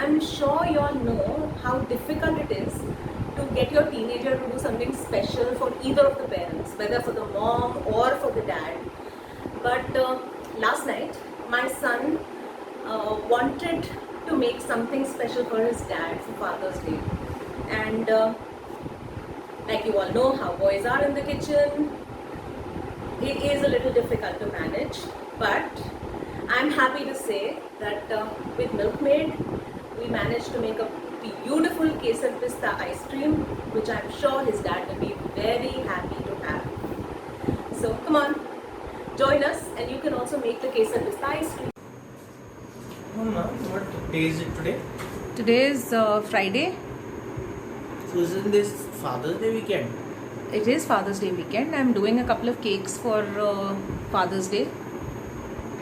I'm sure you all know how difficult it is to get your teenager to do something special for either of the parents, whether for the mom or for the dad. But last night, my son wanted to make something special for his dad for Father's Day. And like you all know how boys are in the kitchen, it is a little difficult to manage, but I'm happy to say that with Milkmaid, we managed to make a beautiful Kesar Pista ice cream, which I'm sure his dad will be very happy to have. So come on, join us, and you can also make the Kesar Pista ice cream. Mama, what day is it today? Today is Friday. So isn't this Father's Day weekend? It is Father's Day weekend. I'm doing a couple of cakes for Father's Day.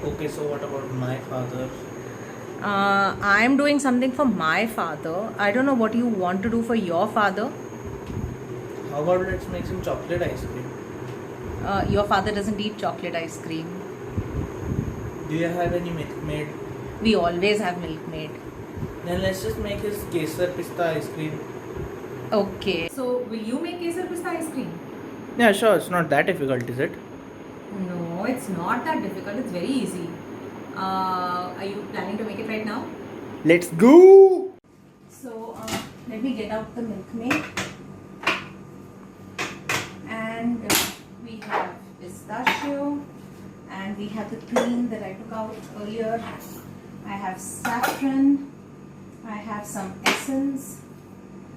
Okay, so what about my father? I'm doing something for my father. I don't know what you want to do for your father. How about let's make some chocolate ice cream? Your father doesn't eat chocolate ice cream. Do you have any Milkmaid? We always have Milkmaid. Then let's just make his Kesar Pista ice cream. Okay. So, will you make Kesar Pista ice cream? Yeah, sure. It's not that difficult, is it? No, it's not that difficult. It's very easy. Are you planning to make it right now? Let's go! So, let me get out the Milkmaid. And we have pistachio. And we have the cream that I took out earlier. I have saffron. I have some essence.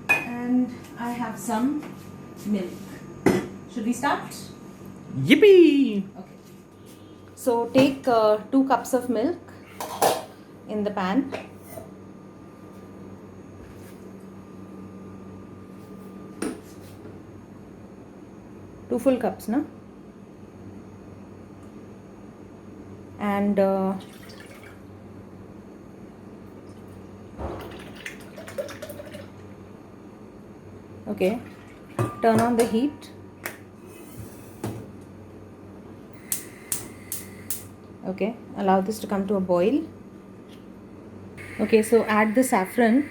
And I have some milk. Should we start? Yippee! Okay. So take 2 cups of milk in the pan. Two full cups, no? And okay, turn on the heat. Okay, allow this to come to a boil. Okay, so add the saffron.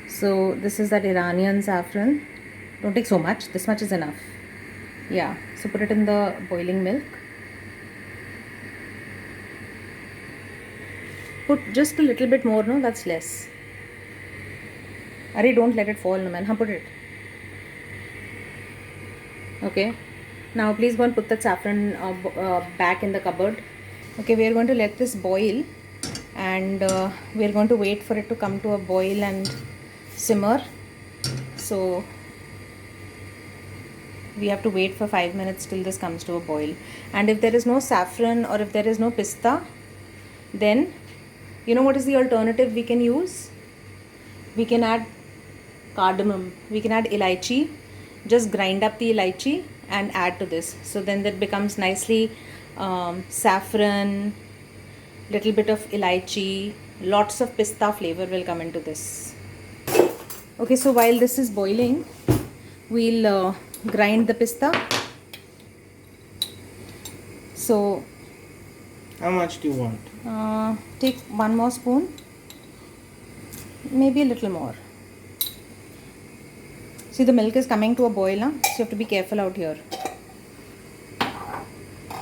So this is that Iranian saffron. Don't take so much, this much is enough. Yeah, so put it in the boiling milk. Put just a little bit more, no, that's less. Arey, don't let it fall, no man. Put it. Okay. Now please go and put that saffron back in the cupboard. Okay, we are going to let this boil, and we are going to wait for it to come to a boil and simmer. So we have to wait for 5 minutes till this comes to a boil. And if there is no saffron or if there is no pista, then you know what is the alternative we can use? We can add cardamom. We can add elaichi. Just grind up the elaichi and add to this. So then that becomes nicely saffron, little bit of elaichi, lots of pista flavor will come into this. Okay, so while this is boiling, we'll grind the pista. So How much do you want? take 1 more spoon, maybe a little more. See, the milk is coming to a boil, so you have to be careful out here.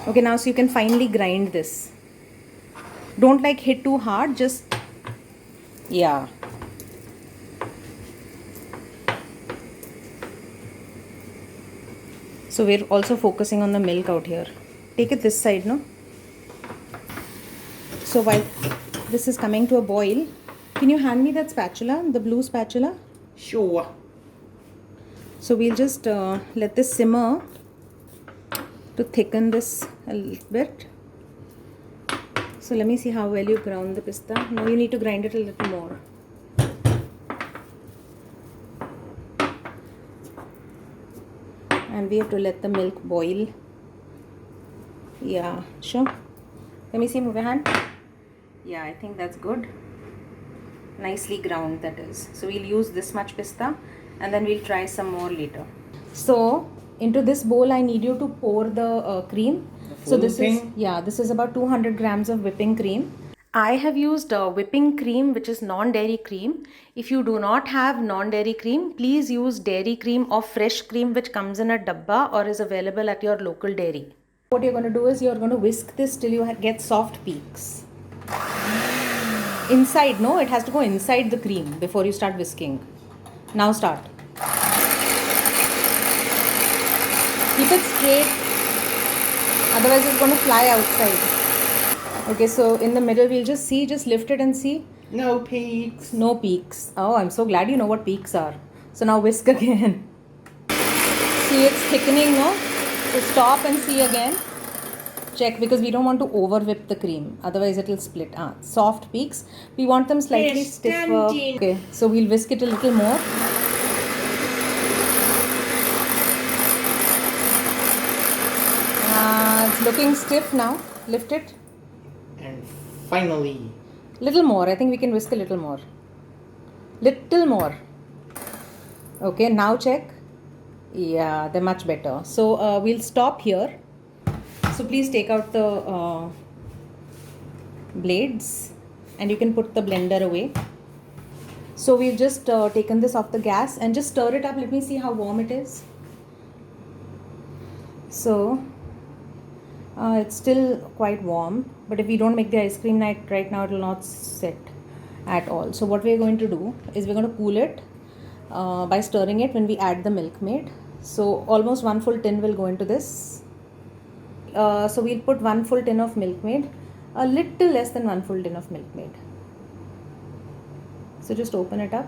Okay, now so you can finely grind this. Don't like hit too hard, just, yeah. So we're also focusing on the milk out here. Take it this side, no? So while this is coming to a boil, can you hand me that spatula, the blue spatula? Sure. So we'll just let this simmer to thicken this a little bit. So let me see how well you ground the pista. Now you need to grind it a little more. And we have to let the milk boil. Yeah, sure. Let me see, move your hand. Yeah, I think that's good. Nicely ground, that is. So we'll use this much pista and then we'll try some more later. So into this bowl I need you to pour the cream. So this is, yeah, this is about 200 grams of whipping cream. I have used whipping cream, which is non-dairy cream. If you do not have non-dairy cream, please use dairy cream or fresh cream, which comes in a dabba or is available at your local dairy. What you're going to do is you're going to whisk this till you get soft peaks. Inside, no, it has to go inside the cream before you start whisking. Now start. Keep it straight, otherwise it's going to fly outside. Okay, so in the middle we'll just lift it and see. No peaks. No peaks. Oh, I'm so glad you know what peaks are. So now whisk again. See, it's thickening, no? So stop and see again. Check, because we don't want to over whip the cream, otherwise it will split. Soft peaks. We want them slightly stiffer. Okay, so we'll whisk it a little more. It's looking stiff now. Lift it. And finally. Little more. I think we can whisk a little more. Little more. Okay, now check. Yeah, they're much better. So we'll stop here. So please take out the blades and you can put the blender away. So we've just taken this off the gas and just stir it up. Let me see how warm it is. So it's still quite warm, but if we don't make the ice cream right now, it will not set at all. So what we're going to do is we're going to cool it by stirring it when we add the Milkmaid. So almost 1 full tin will go into this. So we'll put 1 full tin of Milkmaid, a little less than 1 full tin of Milkmaid. So just open it up.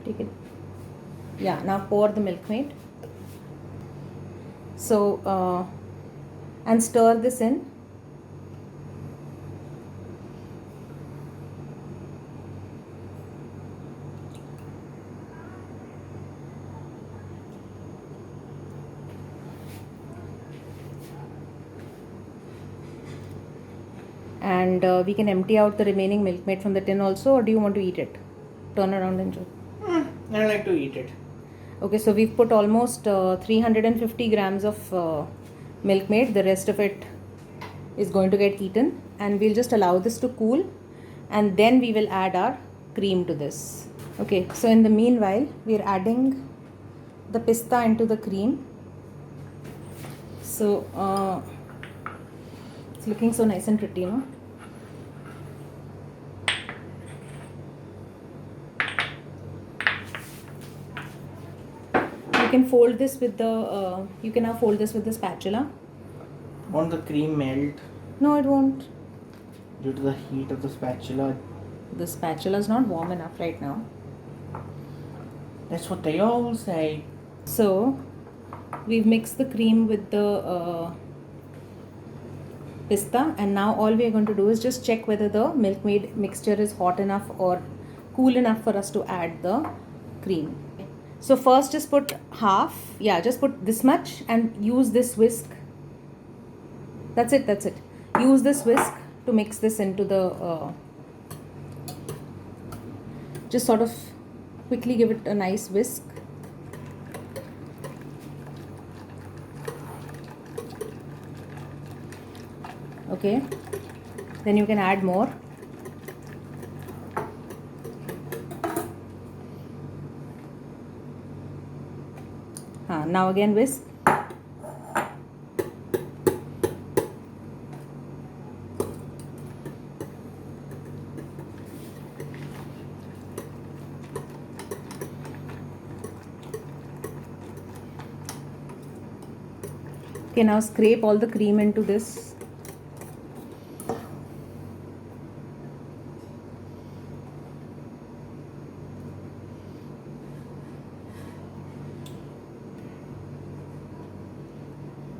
Take it. Yeah, now pour the Milkmaid. So, and stir this in. And we can empty out the remaining Milkmaid from the tin also, or do you want to eat it? Turn around and show. I like to eat it. Okay, so we've put almost 350 grams of Milkmaid. The rest of it is going to get eaten, and we'll just allow this to cool, and then we will add our cream to this. Okay, so in the meanwhile, we're adding the pista into the cream. So it's looking so nice and pretty, no? You can fold this with the you can now fold this with the spatula. Won't the cream melt No, it won't. due to the heat of the spatula? The spatula is not warm enough right now. That's what they all say. So we've mixed the cream with the pista, and now all we are going to do is just check whether the Milkmaid mixture is hot enough or cool enough for us to add the cream. So first just put half, just put this much and use this whisk. That's it. Use this whisk to mix this into the, just sort of quickly give it a nice whisk. Okay, then you can add more. Now again whisk. Okay, now scrape all the cream into this.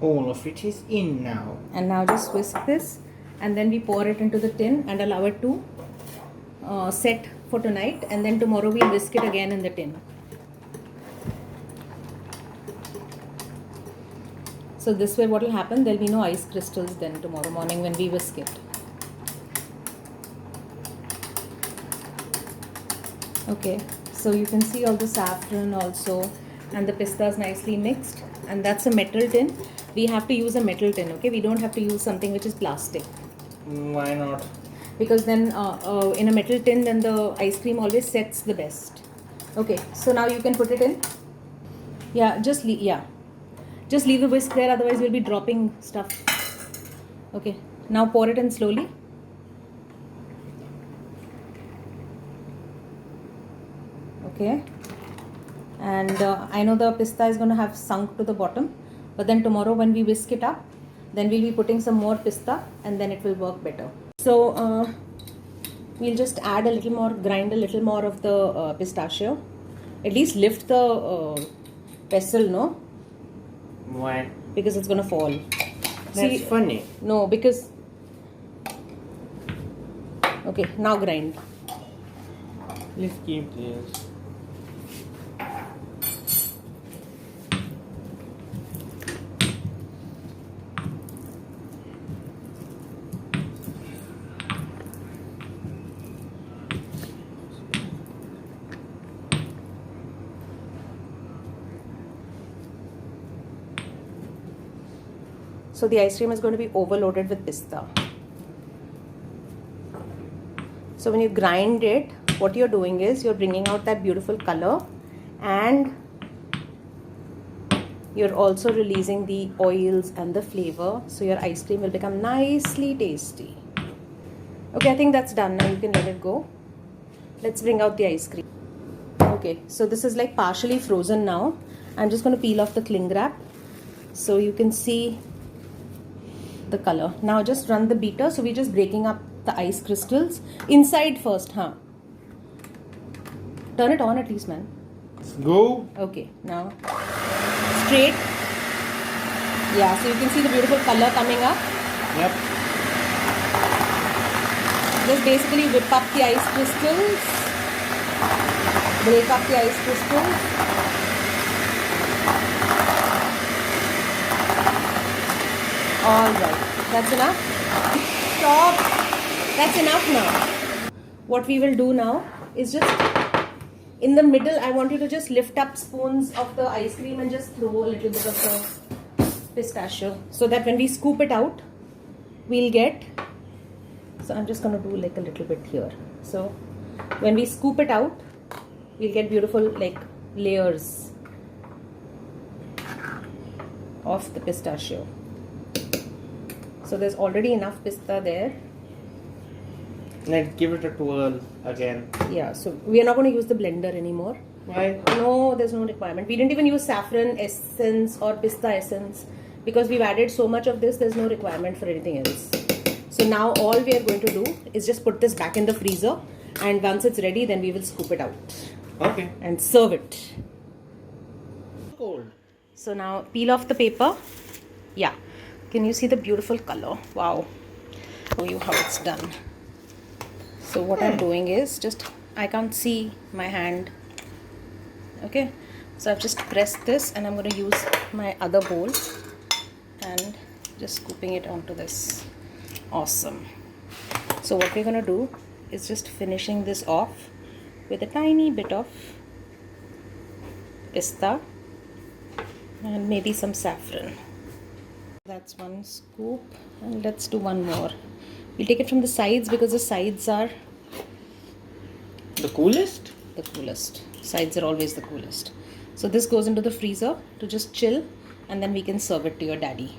All of it is in now. And now just whisk this, and then we pour it into the tin and allow it to set for tonight, and then tomorrow we'll whisk it again in the tin. So this way what will happen, there will be no ice crystals then tomorrow morning when we whisk it. Okay, so you can see all the saffron also, and the pista is nicely mixed, and that's a metal tin. we have to use a metal tin, okay? We don't have to use something which is plastic. Why not? Because then in a metal tin, then the ice cream always sets the best. Okay, so now you can put it in. Yeah, just leave the whisk there, otherwise you'll be dropping stuff. Okay, now pour it in slowly. Okay, and I know the pista is going to have sunk to the bottom, but then tomorrow when we whisk it up, then we'll be putting some more pista and then it will work better. So we'll just add a little more, grind a little more of the pistachio. At least lift the pestle, no? Why? Because it's going to fall. That's funny. No, because... Okay, now grind. Let's keep this. So the ice cream is going to be overloaded with pista. So when you grind it, what you're doing is you're bringing out that beautiful color, and you're also releasing the oils and the flavor, so your ice cream will become nicely tasty. Okay, I think that's done. Now you can let it go. Let's bring out the ice cream. Okay, so this is like partially frozen now. I'm just going to peel off the cling wrap so you can see the color. Now just run the beater. So we're just breaking up the ice crystals inside first, huh? Turn it on at least, man. Let's go. Okay, now straight. Yeah, so you can see the beautiful color coming up. Yep. Just basically whip up the ice crystals, break up the ice crystals. Alright, that's enough. Stop. That's enough now. What we will do now is just in the middle, I want you to just lift up spoons of the ice cream and just throw a little bit of the pistachio, so that when we scoop it out, we'll get... So I'm just going to do like a little bit here. So when we scoop it out, we'll get beautiful like layers of the pistachio. So there's already enough pista there. Let's give it a twirl again. Yeah, so we are not going to use the blender anymore. Why? No, there's no requirement. We didn't even use saffron essence or pista essence because we've added so much of this, there's no requirement for anything else. So now all we are going to do is just put this back in the freezer, and once it's ready, then we will scoop it out. Okay. And serve it. Cold. So now peel off the paper. Yeah. Can you see the beautiful color? Wow. Show you how it's done. So what I'm doing is just, I can't see my hand. Okay. So I've just pressed this, and I'm going to use my other bowl and just scooping it onto this. Awesome. So what we're going to do is just finishing this off with a tiny bit of pista and maybe some saffron. That's one scoop, and let's do one more. We'll take it from the sides because the sides are The coolest? the coolest. Sides are always the coolest. So this goes into the freezer to just chill, and then we can serve it to your daddy.